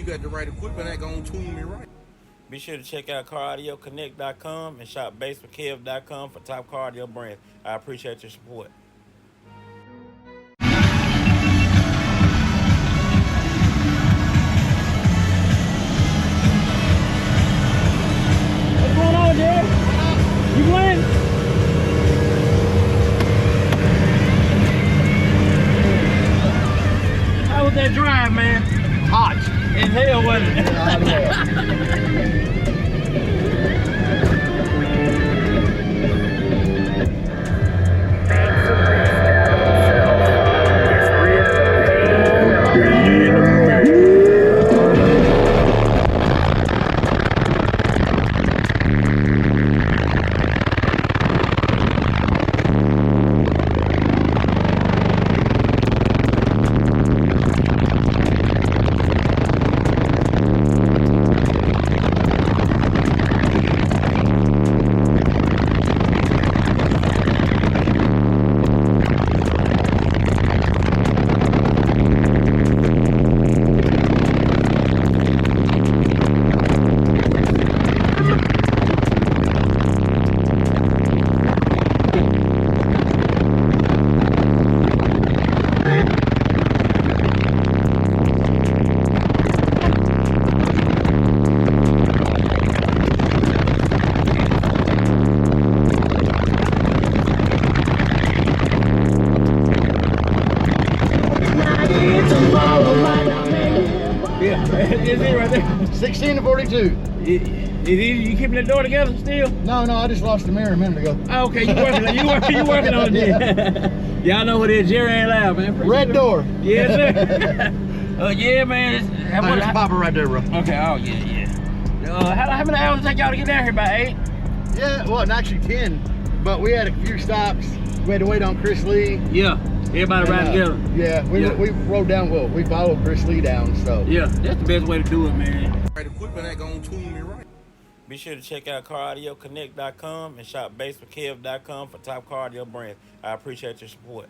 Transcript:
got the right equipment, that gonna tune me right. Be sure to check out CarAudioConnect.com and shop BASSWITHKEV.com for top car audio brands. I appreciate your support. What's going on, Jerry? You playing? How was that drive, man? Hot. In hell, wasn't it? Is it right there? 16 to 42. You keeping the door together still? No, I just lost the mirror a minute ago. Oh, okay, you working on it. Y'all know what it is. Jerry ain't loud, man. Red door. Yes, sir. Yeah, man. There's a popper right there, bro. Okay, oh, yeah. How many hours did it take y'all to get down here? About 8? Yeah, well, actually 10. But we had a few stops. We had to wait on Chris Lee. Yeah, everybody riding together. Yeah, we rode down, well, we followed Chris Lee down, so. Yeah, that's the best way to do it, man. Right equipment, that gonna tune me right. Be sure to check out CarAudioConnect.com and shop BASSWITHKEV.com for top car audio brands. I appreciate your support.